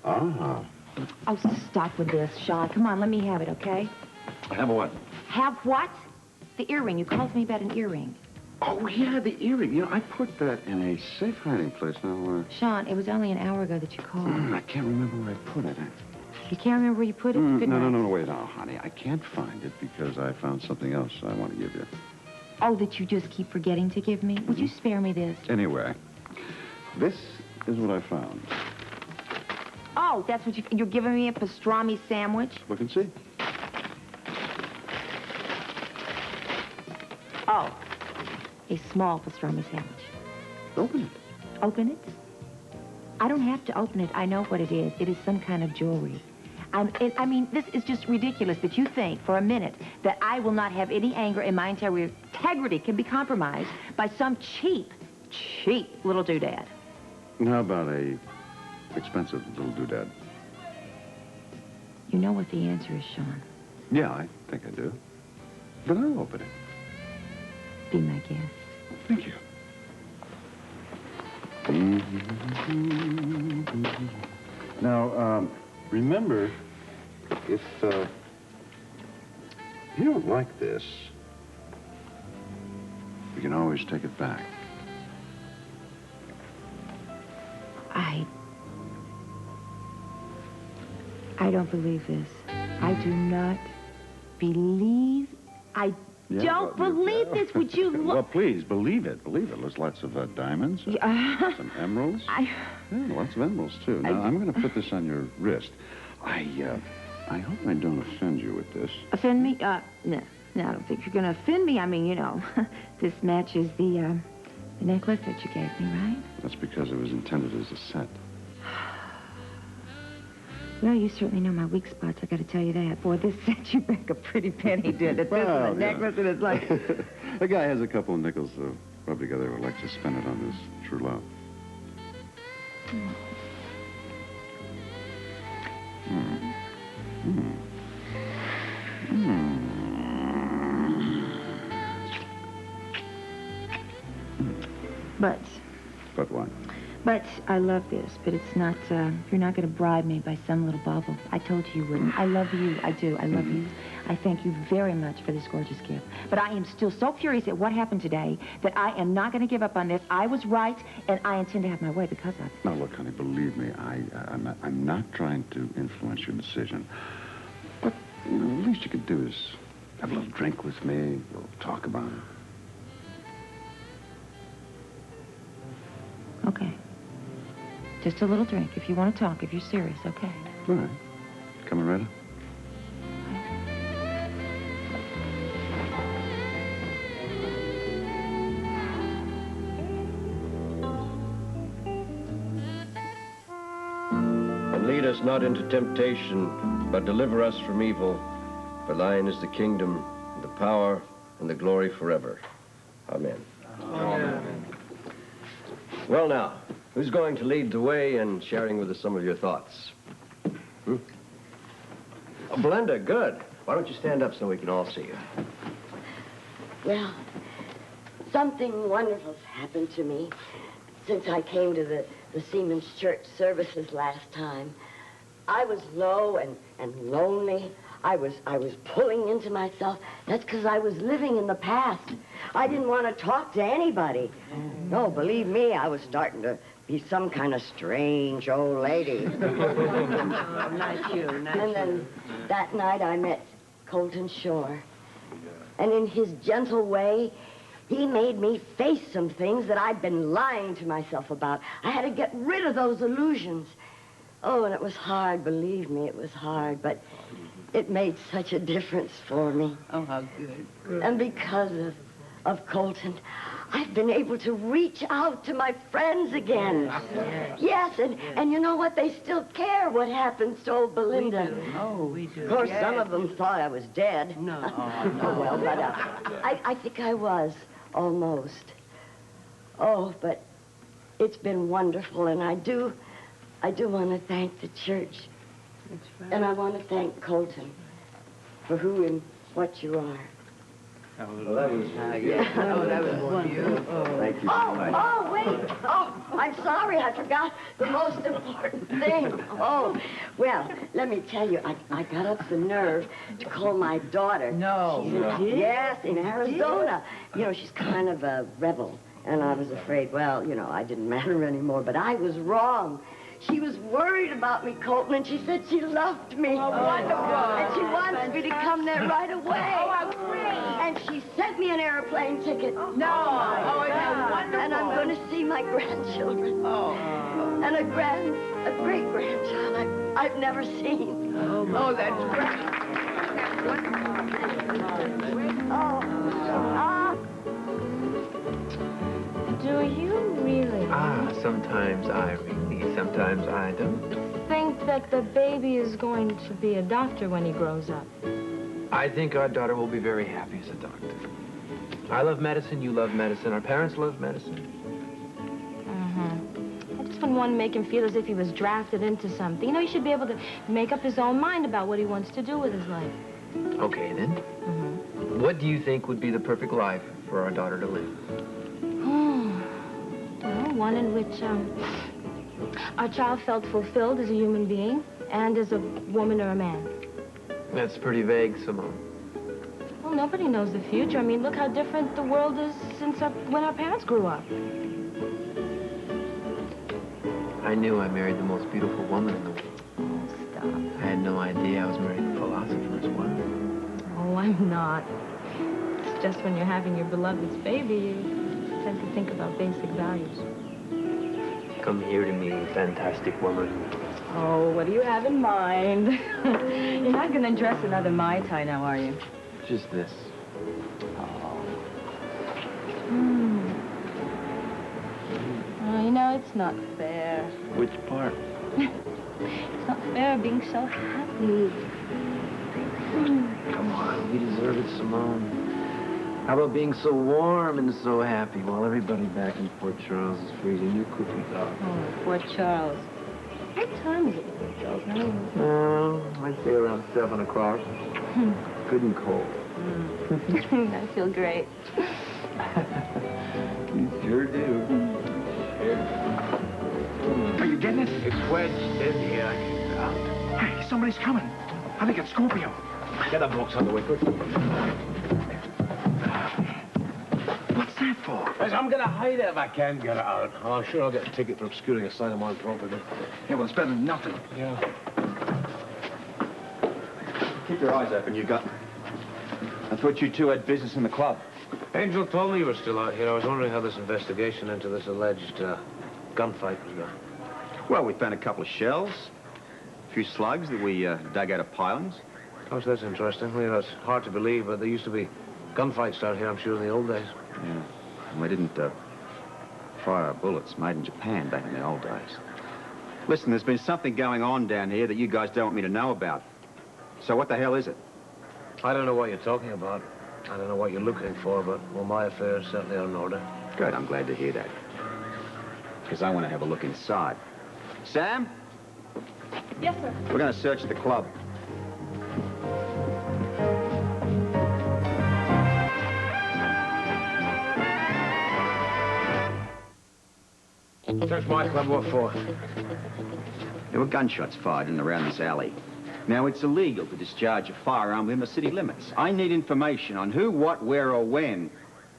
Ah. Oh, stop with this, Sean. Come on, let me have it, okay? Have what? Have what? The earring. You called me about an earring. Oh, yeah, the earring. You know, I put that in a safe hiding place now. Sean, it was only an hour ago that you called. I can't remember where I put it. You can't remember where you put it? Good night. No, wait. Now, honey, I can't find it because I found something else I want to give you. Oh, that you just keep forgetting to give me? Would you spare me this? Anyway, this is what I found. Oh, that's what you're giving me, a pastrami sandwich? Look and see. Oh, a small pastrami sandwich. Open it. Open it? I don't have to open it. I know what it is. It is some kind of jewelry. I mean, this is just ridiculous that you think for a minute that I will not have any anger and my integrity can be compromised by some cheap little doodad. How about a expensive little doodad? You know what the answer is, Sean. Yeah, I think I do. But I'll open it. Be my guest. Thank you. Now, remember, if you don't like this, you can always take it back. I don't believe this. I do not believe... Don't believe this. Would you look... Well, please, believe it. Believe it. There's lots of diamonds, some emeralds. Yeah, lots of emeralds, too. Now, I'm going to put this on your wrist. I hope I don't offend you with this. Offend me? No, I don't think you're going to offend me. I mean, you know, this matches the necklace that you gave me, right? That's because it was intended as a set. Well, you certainly know my weak spots, I gotta tell you that. Boy, this set you back a pretty penny, did it? This is a necklace, and it's like... A guy has a couple of nickels rubbed together who likes to spend it on his true love. But what? But I love this, but it's not, you're not going to bribe me by some little bauble. I told you you wouldn't. I love you. I do. I love you. I thank you very much for this gorgeous gift. But I am still so furious at what happened today that I am not going to give up on this. I was right, and I intend to have my way because of it. Now, look, honey, believe me, I'm not trying to influence your decision. But you know, the least you could do is have a little drink with me. We'll talk about it. Okay. Just a little drink, if you want to talk, if you're serious, okay? All right. Coming right up. And lead us not into temptation, but deliver us from evil. For thine is the kingdom, the power, and the glory forever. Amen. Amen. Well, now, who's going to lead the way in sharing with us some of your thoughts? Oh, Belinda, good. Why don't you stand up so we can all see you? Well, something wonderful's happened to me since I came to the Seamen's Church services last time. I was low and lonely. I was pulling into myself. That's because I was living in the past. I didn't want to talk to anybody. No, believe me, I was starting to be some kind of strange old lady. Not you, not you. And then that night I met Colton Shore. And in his gentle way, he made me face some things that I'd been lying to myself about. I had to get rid of those illusions. Oh, and it was hard, believe me, it was hard, but it made such a difference for me. Oh, how good. And because of Colton, I've been able to reach out to my friends again. Yes, and you know what? They still care what happens to old Belinda. We do. Oh, we do. Of course, some of them thought I was dead. No. Oh, well, but I think I was, almost. Oh, but it's been wonderful, and I do want to thank the church. That's right. And I want to thank Colton for who and what you are. Well, that was... that was wonderful. Thank you. Oh, wait. Oh, I'm sorry. I forgot the most important thing. Oh, well, let me tell you, I got up the nerve to call my daughter. No. Yes, in Arizona. You know, she's kind of a rebel. And I was afraid, well, you know, I didn't matter anymore. But I was wrong. She was worried about me, Colton, and she said she loved me. Oh, wonderful. And she wants me to come there right away. Oh, how great. And she sent me an airplane ticket. No. Oh, isn't that wonderful? And I'm going to see my grandchildren. Oh. And a great-grandchild I've never seen. Oh, that's great. Do you really Sometimes I really, sometimes I don't. think that the baby is going to be a doctor when he grows up? I think our daughter will be very happy as a doctor. I love medicine, you love medicine, our parents love medicine. I just wouldn't want to make him feel as if he was drafted into something. You know, he should be able to make up his own mind about what he wants to do with his life. Okay, then. What do you think would be the perfect life for our daughter to live? Well, one in which our child felt fulfilled as a human being and as a woman or a man. That's pretty vague, Simone. Well, nobody knows the future. I mean, look how different the world is since when our parents grew up. I knew I married the most beautiful woman in the world. Oh, stop. I had no idea I was marrying a philosopher's wife. Oh, I'm not. It's just when you're having your beloved's baby, you tend to think about basic values. Come here to me, fantastic woman. Oh, what do you have in mind? You're not going to dress another Mai Tai now, are you? Just this. Oh, you know, it's not fair. Which part? It's not fair being so happy. Come on, we deserve it, Simone. How about being so warm and so happy while everybody back in Port Charles is freezing your cookies off? Oh, Port Charles. What time is it in Port Charles now? I'd say around 7 o'clock. Good and cold. I feel great. You sure do. Are you getting it? It's wedged in here. Hey, somebody's coming. I think it's Scorpio. Get the books on the way, quick. What's that for? I'm going to hide it if I can get it out. Oh, I'm sure I'll get a ticket for obscuring a sign of my property. Yeah, well, it's better than nothing. Yeah. Keep your eyes open, you got... I thought you two had business in the club. Angel told me you were still out here. I was wondering how this investigation into this alleged gunfight was going. Well, we found a couple of shells, a few slugs that we dug out of pilings. Oh, so that's interesting. Well, it's hard to believe, but there used to be gunfights out here, I'm sure, in the old days. Yeah. And we didn't fire bullets made in Japan back in the old days. Listen, there's been something going on down here that you guys don't want me to know about. So what the hell is it? I don't know what you're talking about. I don't know what you're looking for, but, well, my affairs certainly are in order. Good, I'm glad to hear that. Because I want to have a look inside. Sam? Yes, sir. We're going to search the club. Search my club, what for? There were gunshots fired in and around this alley. Now, it's illegal to discharge a firearm within the city limits. I need information on who, what, where, or when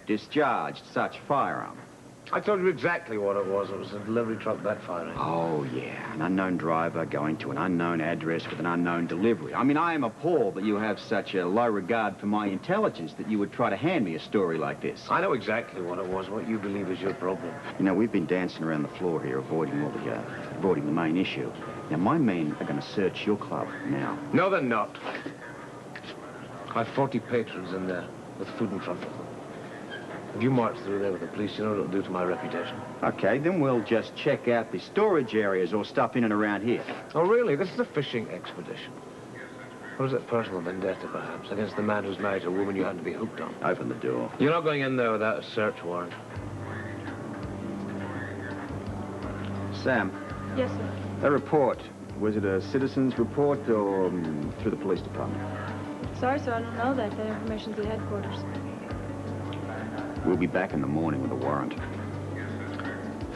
discharged such firearm. I told you exactly what it was. It was a delivery truck backfiring. Oh, yeah. An unknown driver going to an unknown address with an unknown delivery. I mean, I am appalled that you have such a low regard for my intelligence that you would try to hand me a story like this. I know exactly what it was. What you believe is your problem. You know, we've been dancing around the floor here, avoiding the main issue. Now, my men are going to search your club now. No, they're not. I've 40 patrons in there with food in front of them. If you march through there with the police, you know what it'll do to my reputation. Okay, then we'll just check out the storage areas or stuff in and around here. Oh, really? This is a fishing expedition. Or is it personal vendetta, perhaps, against the man who's married to a woman you happen to be hooked on? Open the door. You're not going in there without a search warrant. Sam. Yes, sir. That report, was it a citizen's report or through the police department? Sorry, sir, I don't know that. That information's at headquarters. We'll be back in the morning with a warrant.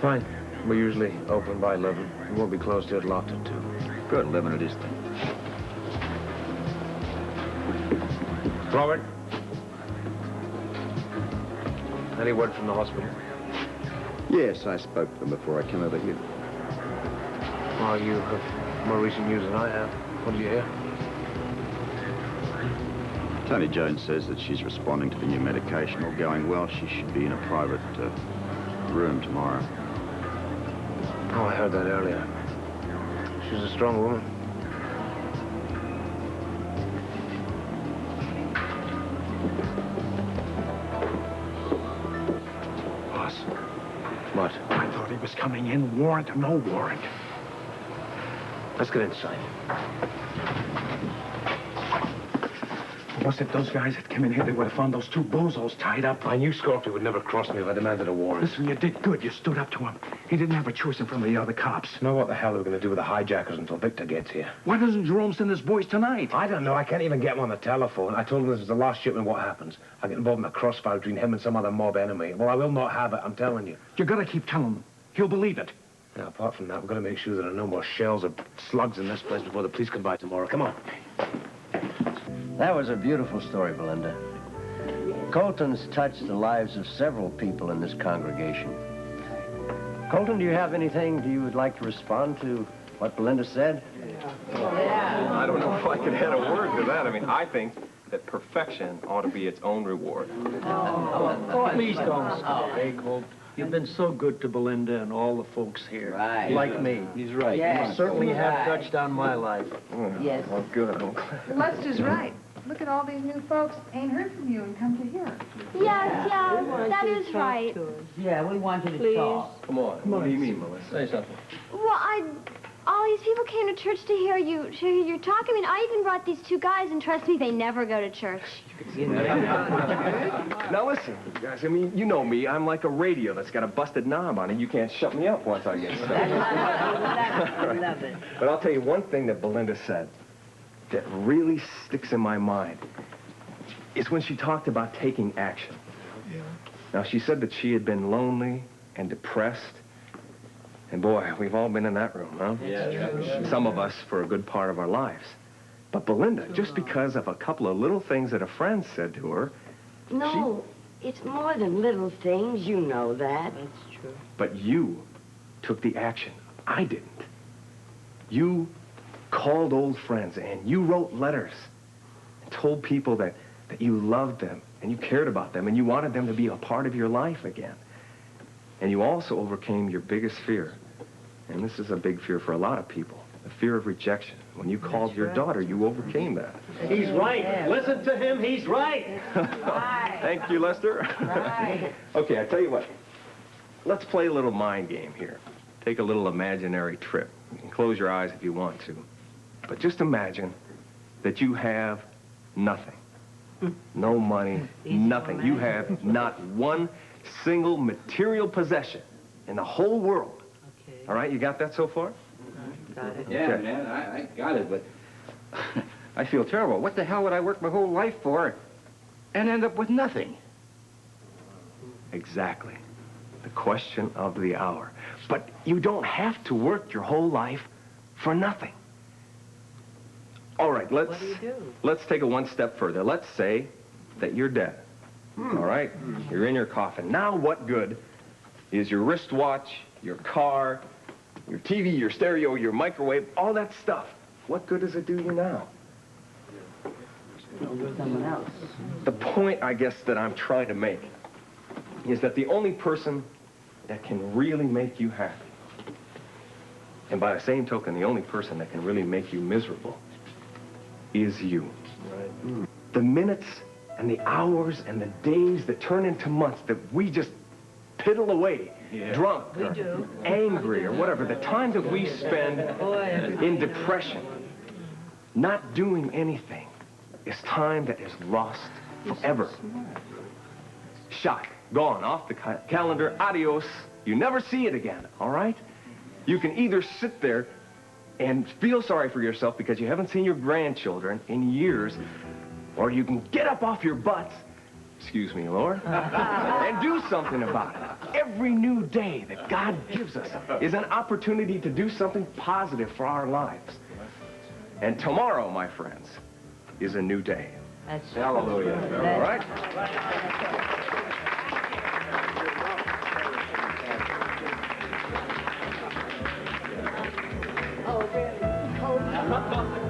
Fine. We're usually open by 11. We won't be closed till locked at 2. Good, 11 it is then. Robert? Any word from the hospital? Yes, I spoke to them before I came over here. Well, you have more recent news than I have. What did you hear? Tony Jones says that she's responding to the new medication. All going well, she should be in a private room tomorrow. Oh, I heard that earlier. She's a strong woman. Boss, What? I thought he was coming in. Warrant or no warrant. Let's get inside. Was it those guys that came in here? They would have found those 2 bozos tied up. I knew Scorpio would never cross me if I demanded a warrant. Listen, you did good. You stood up to him. He didn't have a choice in front of the other cops. Know what the hell are we going to do with the hijackers until Victor gets here? Why doesn't Jerome send his boys tonight? I don't know. I can't even get him on the telephone. I told him this is the last shipment. What happens? I get involved in a crossfire between him and some other mob enemy. Well, I will not have it, I'm telling you. You gotta keep telling him. He'll believe it. Now, apart from that, we've got to make sure there are no more shells or slugs in this place before the police come by tomorrow. Come on. That was a beautiful story, Belinda. Colton's touched the lives of several people in this congregation. Colton, do you have anything you would like to respond to what Belinda said? I don't know if I could add a word to that. I mean, I think that perfection ought to be its own reward. Please don't stop, eh, Colt? You've been so good to Belinda and all the folks here. Right. Like me. He's right. Yes. You certainly have Right. touched on my life. Yes. Well, good. I'm glad. Lester's right. Look at all these new folks. Ain't heard from you and come to here. Yes, that is right. Yeah, we want you to Please. talk. Come on. What do you mean, Melissa? Say something. Well, all these people came to church to hear you talk. I mean, I even brought these 2 guys, and trust me, they never go to church. Now listen, you guys, I mean, you know me. I'm like a radio that's got a busted knob on it. You can't shut me up once I get started. I love it. But I'll tell you one thing that Belinda said that really sticks in my mind is when she talked about taking action. Yeah. Now, she said that she had been lonely and depressed. And boy, we've all been in that room, huh? Yeah. Some of us for a good part of our lives. But Belinda, just because of a couple of little things that a friend said to her... No, it's more than little things. You know that. That's true. But you took the action. I didn't. You called old friends and you wrote letters and told people that you loved them and you cared about them and you wanted them to be a part of your life again. And you also overcame your biggest fear. And this is a big fear for a lot of people. The fear of rejection. When you called your daughter, you overcame that. He's right. Listen to him. He's right. Thank you, Lester. Right. Okay, I tell you what. Let's play a little mind game here. Take a little imaginary trip. You can close your eyes if you want to. But just imagine that you have nothing. No money, nothing. You have not one single material possession in the whole world. Okay. All right, you got that so far? Got it. Yeah, Okay. man, I got it, but I feel terrible. What the hell would I work my whole life for and end up with nothing? Exactly. The question of the hour. But you don't have to work your whole life for nothing. All right, What do you do? let's take it one step further. Let's say that you're dead. All right? You're in your coffin. Now what good is your wristwatch, your car, your TV, your stereo, your microwave, all that stuff? What good does it do you now? Someone else. The point, I guess, that I'm trying to make is that the only person that can really make you happy, and by the same token, the only person that can really make you miserable, is you. Right. The minutes and the hours and the days that turn into months that we just piddle away, drunk, or angry, or whatever, the time that we spend in depression, not doing anything, is time that is lost forever. Shot, gone, off the calendar, adios. You never see it again, all right? You can either sit there and feel sorry for yourself because you haven't seen your grandchildren in years, or you can get up off your butts excuse me, Lord, and do something about it. Every new day that God gives us is an opportunity to do something positive for our lives. And tomorrow, my friends, is a new day. That's Hallelujah. All right? Oh, really?